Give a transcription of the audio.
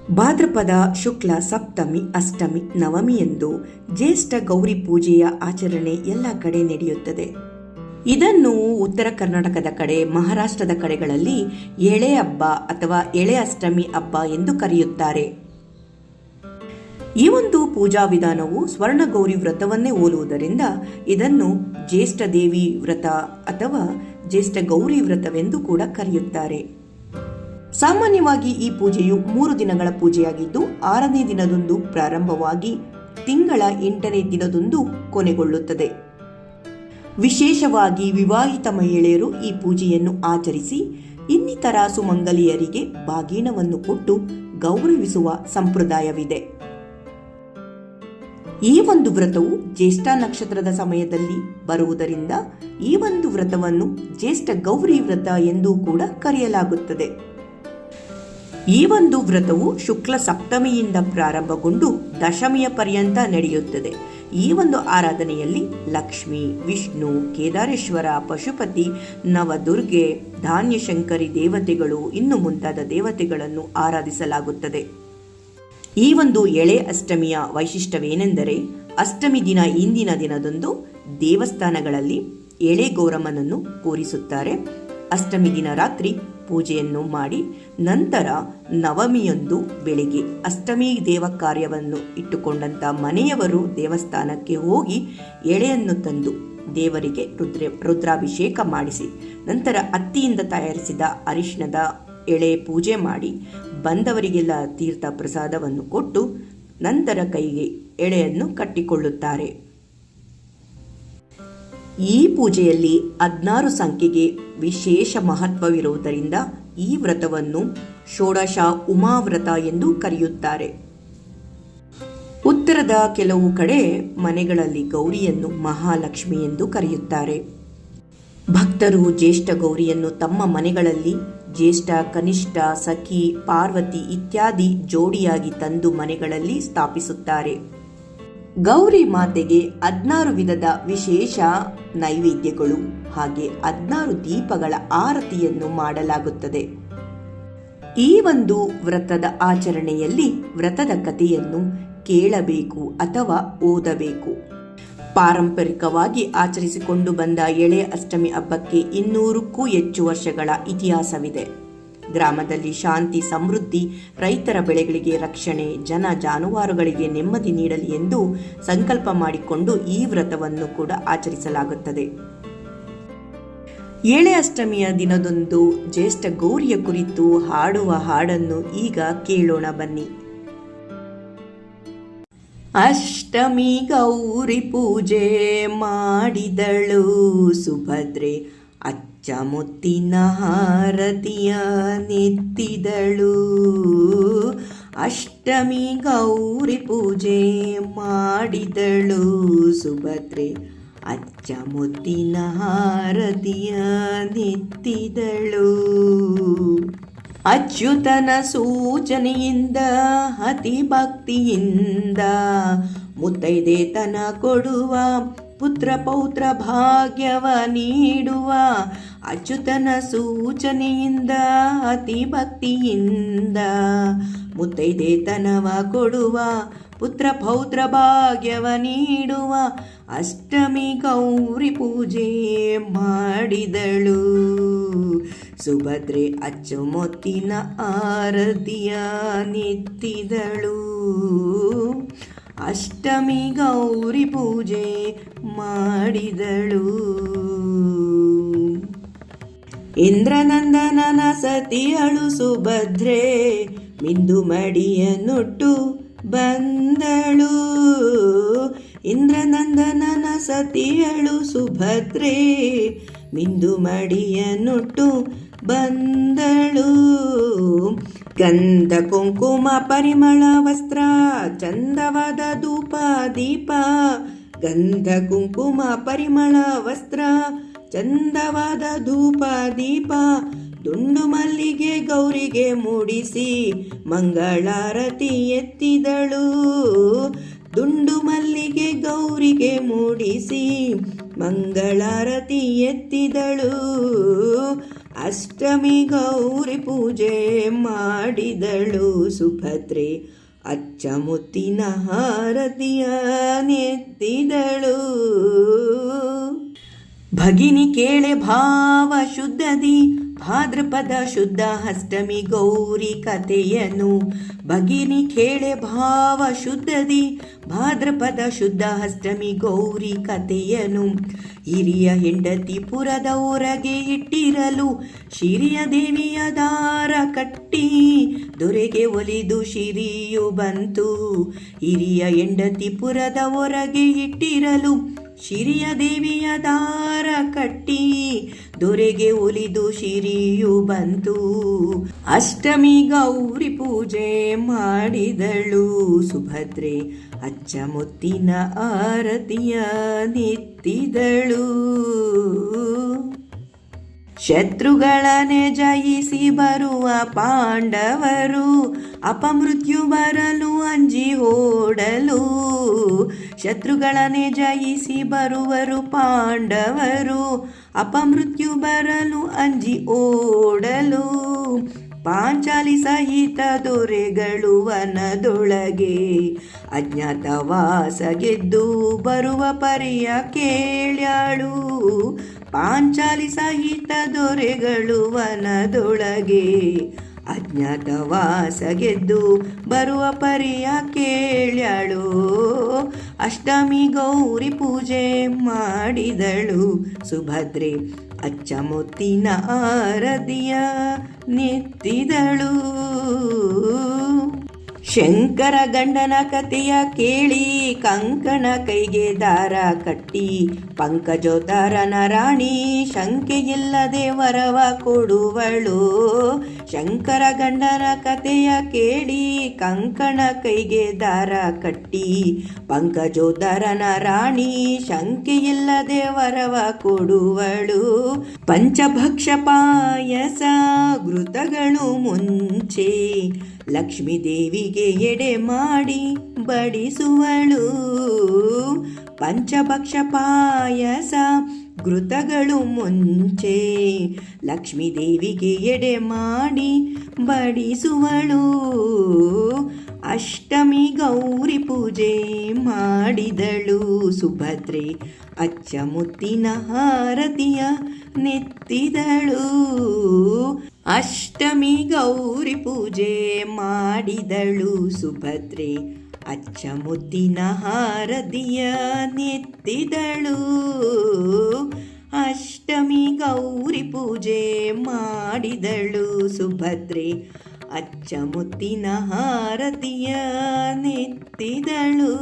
ಭಾದ್ರಪದ ಶುಕ್ಲ ಸಪ್ತಮಿ, ಅಷ್ಟಮಿ, ನವಮಿಯಂದು ಜ್ಯೇಷ್ಠ ಗೌರಿ ಪೂಜೆಯ ಆಚರಣೆ ಎಲ್ಲ ಕಡೆ ನಡೆಯುತ್ತದೆ. ಇದನ್ನು ಉತ್ತರ ಕರ್ನಾಟಕದ ಕಡೆ, ಮಹಾರಾಷ್ಟ್ರದ ಕಡೆಗಳಲ್ಲಿ ಎಳೆ ಹಬ್ಬ ಅಥವಾ ಎಳೆ ಅಷ್ಟಮಿ ಹಬ್ಬ ಎಂದು ಕರೆಯುತ್ತಾರೆ. ಈ ಒಂದು ಪೂಜಾ ವಿಧಾನವು ಸ್ವರ್ಣಗೌರಿ ವ್ರತವನ್ನೇ ಹೋಲುವುದರಿಂದ ಇದನ್ನು ಜ್ಯೇಷ್ಠ ದೇವಿ ವ್ರತ ಅಥವಾ ಜ್ಯೇಷ್ಠ ಗೌರಿ ವ್ರತವೆಂದು ಕೂಡ ಕರೆಯುತ್ತಾರೆ. ಸಾಮಾನ್ಯವಾಗಿ ಈ ಪೂಜೆಯು 3 ದಿನಗಳ ಪೂಜೆಯಾಗಿದ್ದು 6ನೇ ದಿನದಂದು ಪ್ರಾರಂಭವಾಗಿ ತಿಂಗಳ 8ನೇ ದಿನದಂದು ಕೊನೆಗೊಳ್ಳುತ್ತದೆ. ವಿಶೇಷವಾಗಿ ವಿವಾಹಿತ ಮಹಿಳೆಯರು ಈ ಪೂಜೆಯನ್ನು ಆಚರಿಸಿ ಇನ್ನಿತರ ಸುಮಂಗಲಿಯರಿಗೆ ಬಾಗಿನವನ್ನು ಕೊಟ್ಟು ಗೌರವಿಸುವ ಸಂಪ್ರದಾಯವಿದೆ. ಈ ಒಂದು ವ್ರತವು ಜ್ಯೇಷ್ಠ ನಕ್ಷತ್ರದ ಸಮಯದಲ್ಲಿ ಬರುವುದರಿಂದ ಈ ಒಂದು ವ್ರತವನ್ನು ಜ್ಯೇಷ್ಠ ಗೌರಿ ವ್ರತ ಎಂದು ಕೂಡ ಕರೆಯಲಾಗುತ್ತದೆ. ಈ ಒಂದು ವ್ರತವು ಶುಕ್ಲ ಸಪ್ತಮಿಯಿಂದ ಪ್ರಾರಂಭಗೊಂಡು ದಶಮಿಯ ಪರ್ಯಂತ ನಡೆಯುತ್ತದೆ. ಈ ಒಂದು ಆರಾಧನೆಯಲ್ಲಿ ಲಕ್ಷ್ಮಿ, ವಿಷ್ಣು, ಕೇದಾರೇಶ್ವರ, ಪಶುಪತಿ, ನವದುರ್ಗೆ, ಧಾನ್ಯಶಂಕರಿ ದೇವತೆಗಳು ಇನ್ನು ಮುಂತಾದ ದೇವತೆಗಳನ್ನು ಆರಾಧಿಸಲಾಗುತ್ತದೆ. ಈ ಒಂದು ಎಳೆ ಅಷ್ಟಮಿಯ ವೈಶಿಷ್ಟ್ಯವೇನೆಂದರೆ, ಅಷ್ಟಮಿ ದಿನ ಇಂದಿನ ದಿನದಂದು ದೇವಸ್ಥಾನಗಳಲ್ಲಿ ಎಳೆ ಗೌರಮ್ಮನನ್ನು ಕೂರಿಸುತ್ತಾರೆ. ಅಷ್ಟಮಿ ದಿನ ರಾತ್ರಿ ಪೂಜೆಯನ್ನು ಮಾಡಿ ನಂತರ ನವಮಿಯಂದು ಬೆಳಿಗ್ಗೆ ಅಷ್ಟಮಿ ದೇವ ಕಾರ್ಯವನ್ನು ಇಟ್ಟುಕೊಂಡಂತ ಮನೆಯವರು ದೇವಸ್ಥಾನಕ್ಕೆ ಹೋಗಿ ಎಳೆಯನ್ನು ತಂದು ದೇವರಿಗೆ ರುದ್ರಾಭಿಷೇಕ ಮಾಡಿಸಿ ನಂತರ ಹತ್ತಿಯಿಂದ ತಯಾರಿಸಿದ ಅರಿಶಿಣದ ಎಳೆ ಪೂಜೆ ಮಾಡಿ ಬಂದವರಿಗೆಲ್ಲ ತೀರ್ಥ ಪ್ರಸಾದವನ್ನು ಕೊಟ್ಟು ನಂತರ ಕೈಗೆ ಎಳೆಯನ್ನು ಕಟ್ಟಿಕೊಳ್ಳುತ್ತಾರೆ. ಈ ಪೂಜೆಯಲ್ಲಿ 16 ಸಂಖ್ಯೆಗೆ ವಿಶೇಷ ಮಹತ್ವವಿರುವುದರಿಂದ ಈ ವ್ರತವನ್ನು ಷೋಡಶ ಉಮಾವ್ರತ ಎಂದು ಕರೆಯುತ್ತಾರೆ. ಉತ್ತರದ ಕೆಲವು ಕಡೆ ಮನೆಗಳಲ್ಲಿ ಗೌರಿಯನ್ನು ಮಹಾಲಕ್ಷ್ಮಿ ಎಂದು ಕರೆಯುತ್ತಾರೆ. ಭಕ್ತರು ಜ್ಯೇಷ್ಠ ಗೌರಿಯನ್ನು ತಮ್ಮ ಮನೆಗಳಲ್ಲಿ ಜ್ಯೇಷ್ಠ, ಕನಿಷ್ಠ, ಸಖಿ, ಪಾರ್ವತಿ ಇತ್ಯಾದಿ ಜೋಡಿಯಾಗಿ ತಂದು ಮನೆಗಳಲ್ಲಿ ಸ್ಥಾಪಿಸುತ್ತಾರೆ. ಗೌರಿ ಮಾತೆಗೆ 16 ವಿಧದ ವಿಶೇಷ ನೈವೇದ್ಯಗಳು ಹಾಗೆ 16 ದೀಪಗಳ ಆರತಿಯನ್ನು ಮಾಡಲಾಗುತ್ತದೆ. ಈ ಒಂದು ವ್ರತದ ಆಚರಣೆಯಲ್ಲಿ ವ್ರತದ ಕಥೆಯನ್ನು ಕೇಳಬೇಕು ಅಥವಾ ಓದಬೇಕು. ಪಾರಂಪರಿಕವಾಗಿ ಆಚರಿಸಿಕೊಂಡು ಬಂದ ಎಳೆ ಅಷ್ಟಮಿ ಹಬ್ಬಕ್ಕೆ 200ಕ್ಕೂ ಹೆಚ್ಚು ವರ್ಷಗಳ ಇತಿಹಾಸವಿದೆ. ಗ್ರಾಮದಲ್ಲಿ ಶಾಂತಿ, ಸಮೃದ್ಧಿ, ರೈತರ ಬೆಳೆಗಳಿಗೆ ರಕ್ಷಣೆ, ಜನ ಜಾನುವಾರುಗಳಿಗೆ ನೆಮ್ಮದಿ ನೀಡಲಿ ಎಂದು ಸಂಕಲ್ಪ ಮಾಡಿಕೊಂಡು ಈ ವ್ರತವನ್ನು ಕೂಡ ಆಚರಿಸಲಾಗುತ್ತದೆ. ಎಳೆ ಅಷ್ಟಮಿಯ ದಿನದಂದು ಜ್ಯೇಷ್ಠ ಗೌರಿಯ ಕುರಿತು ಹಾಡುವ ಹಾಡನ್ನು ಈಗ ಕೇಳೋಣ ಬನ್ನಿ. ಅಷ್ಟಮಿ ಗೌರಿ ಪೂಜೆ ಮಾಡಿದಳು ಸುಭದ್ರೆ, ಅಚ್ಚ ಮುತ್ತಿನ ಹಾರತಿಯ ನೆತ್ತಿದಳು. ಅಷ್ಟಮಿ ಗೌರಿ ಪೂಜೆ ಮಾಡಿದಳು ಸುಭದ್ರೆ, ಅಚ್ಚ ಮುತ್ತಿನ ಹಾರತಿಯ ನೆತ್ತಿದಳು. ಅಚ್ಯುತನ ಸೂಚನೆಯಿಂದ ಅತಿ ಭಕ್ತಿಯಿಂದ ಮುತ್ತೈದೆತನ ಕೊಡುವ, ಪುತ್ರ ಪೌತ್ರ ಭಾಗ್ಯವ ನೀಡುವ. ಅಚ್ಯುತನ ಸೂಚನೆಯಿಂದ ಅತಿ ಭಕ್ತಿಯಿಂದ ಮುತ್ತೈದೆತನವ ಕೊಡುವ, ಪುತ್ರ ಪೌತ್ರ ಭಾಗ್ಯವ ನೀಡುವ. ಅಷ್ಟಮಿ ಗೌರಿ ಪೂಜೆ ಮಾಡಿದಳು ಸುಭದ್ರೆ, ಅಚ್ಚು ಮುತ್ತಿನ ಆರತಿಯ ನೆತ್ತಿದಳು. ಅಷ್ಟಮಿ ಗೌರಿ ಪೂಜೆ ಮಾಡಿದಳು. ಇಂದ್ರನಂದನನ ಸತಿಯಳು ಸುಭದ್ರೆ, ಮಿಂದು ಮಡಿಯನ್ನುಟ್ಟು ಬಂದಳು. ಇಂದ್ರನಂದನನ ಸತಿಯಳು ಸುಭದ್ರೆ, ಮಿಂದು ಮಡಿಯನ್ನುಟ್ಟು ಬಂದಳು. ಗಂಧ ಕುಂಕುಮ ಪರಿಮಳ ವಸ್ತ್ರ, ಚಂದವಾದ ಧೂಪ ದೀಪ. ಗಂಧ ಕುಂಕುಮ ಪರಿಮಳ ವಸ್ತ್ರ, ಚಂದವಾದ ಧೂಪ ದೀಪ. ದುಂಡು ಮಲ್ಲಿಗೆ ಗೌರಿಗೆ ಮೂಡಿಸಿ ಮಂಗಳಾರತಿ ಎತ್ತಿದಳು. ದುಂಡು ಮಲ್ಲಿಗೆ ಗೌರಿಗೆ ಮೂಡಿಸಿ ಮಂಗಳಾರತಿ ಎತ್ತಿದಳು. ಅಷ್ಟಮಿ ಗೌರಿ ಪೂಜೆ ಮಾಡಿದಳು ಸುಭದ್ರೆ, ಅಚ್ಚಮುತ್ತಿನ ಹಾರತಿಯ ನೆತ್ತಿದಳು. ಭಗಿನಿ ಕೇಳೆ ಭಾವ ಶುದ್ಧದಿ ಭಾದ್ರಪದ ಶುದ್ಧ ಅಷ್ಟಮಿ ಗೌರಿ ಕಥೆಯನು. ಭಗಿನಿ ಕೇಳೆ ಭಾವ ಶುದ್ಧದಿ ಭಾದ್ರಪದ ಶುದ್ಧ ಅಷ್ಟಮಿ ಗೌರಿ ಕಥೆಯನು. ಹಿರಿಯ ಹೆಂಡತಿ ಪುರದ ಹೊರಗೆ ಇಟ್ಟಿರಲು ಶಿರಿಯ ದೇವಿಯ ದಾರ ಕಟ್ಟಿ ದೊರೆಗೆ ಒಲಿದು ಶಿರಿಯು ಬಂತು. ಹಿರಿಯ ಹೆಂಡತಿ ಪುರದ ಹೊರಗೆ ಇಟ್ಟಿರಲು ಶಿರಿಯ ದೇವಿಯ ದಾರ ಕಟ್ಟಿ ದೊರೆಗೆ ಒಲಿದು ಶಿರಿಯು ಬಂತು. ಅಷ್ಟಮಿ ಗೌರಿ ಪೂಜೆ ಮಾಡಿದಳು ಸುಭದ್ರೆ, ಅಚ್ಚಮುತ್ತಿನ ಆರತಿಯ ನೆತ್ತಿದಳು. ಶತ್ರುಗಳನೆ ಜಯಿಸಿ ಬರುವ ಪಾಂಡವರು ಅಪಮೃತ್ಯು ಬರಲು ಅಂಜಿ ಓಡಲು. ಶತ್ರುಗಳನೆ ಜಯಿಸಿ ಬರುವರು ಪಾಂಡವರು ಅಪಮೃತ್ಯು ಬರಲು ಅಂಜಿ ಓಡಲು. ಪಾಂಚಾಲಿ ಸಹಿತ ದೊರೆಗಳು ವನದೊಳಗೆ ಅಜ್ಞಾತವಾಸ ಗೆದ್ದು ಬರುವ ಪರಿಯ ಕೇಳ್ಯಾಳು. ಪಾಂಚಾಲಿ ಸಹಿತ ದೊರೆಗಳು ವನದೊಳಗೆ ಅಜ್ಞಾತವಾಸ ಗೆದ್ದು ಬರುವ ಪರಿಯ ಕೇಳ್ಯಾಳು. ಅಷ್ಟಮಿ ಗೌರಿ ಪೂಜೆ ಮಾಡಿದಳು ಸುಭದ್ರೆ, ಅಚ್ಚಮುತ್ತಿನ ಆರತಿಯ ನೆತ್ತಿದಳು. ಶಂಕರ ಗಂಡನ ಕಥೆಯ ಕೇಳಿ ಕಂಕಣ ಕೈಗೆ ದಾರ ಕಟ್ಟಿ ಪಂಕಜೋದ್ಧಾರನ ರಾಣಿ ಶಂಕೆಯಿಲ್ಲದೆ ವರವ ಕೊಡುವಳು. ಶಂಕರ ಗಂಡನ ಕಥೆಯ ಕೇಳಿ ಕಂಕಣ ಕೈಗೆ ದಾರ ಕಟ್ಟಿ ಪಂಕಜೋದ್ಧಾರನ ರಾಣಿ ಶಂಕೆಯಿಲ್ಲದೆ ವರವ ಕೊಡುವಳು. ಪಂಚಭಕ್ಷ ಪಾಯಸ ಘೃತಗಳು ಮುಂಚೆ ಲಕ್ಷ್ಮೀ ದೇವಿಗೆ ಎಡೆ ಮಾಡಿ ಬಡಿಸುವಳು. ಪಂಚಭಕ್ಷ ಪಾಯಸ ಘೃತಗಳು ಮುಂಚೆ ಲಕ್ಷ್ಮೀ ದೇವಿಗೆ ಎಡೆ ಮಾಡಿ ಬಡಿಸುವಳು. ಅಷ್ಟಮಿ ಗೌರಿ ಪೂಜೆ ಮಾಡಿದಳು ಸುಭದ್ರೆ, ಅಚ್ಚಮುತ್ತಿನ ಹಾರತಿಯ ನೆತ್ತಿದಳು. ಅಷ್ಟಮಿ ಗೌರಿ ಪೂಜೆ ಮಾಡಿದಳು ಸುಭದ್ರೆ, ಅಚ್ಚಮುತ್ತಿನ ಹಾರತಿಯ ನೆತ್ತಿದಳು. ಅಷ್ಟಮಿ ಗೌರಿ ಪೂಜೆ ಮಾಡಿದಳು ಸುಭದ್ರೆ, ಅಚ್ಚಮುತ್ತಿನ ಹಾರತಿಯ ನೆತ್ತಿದಳು.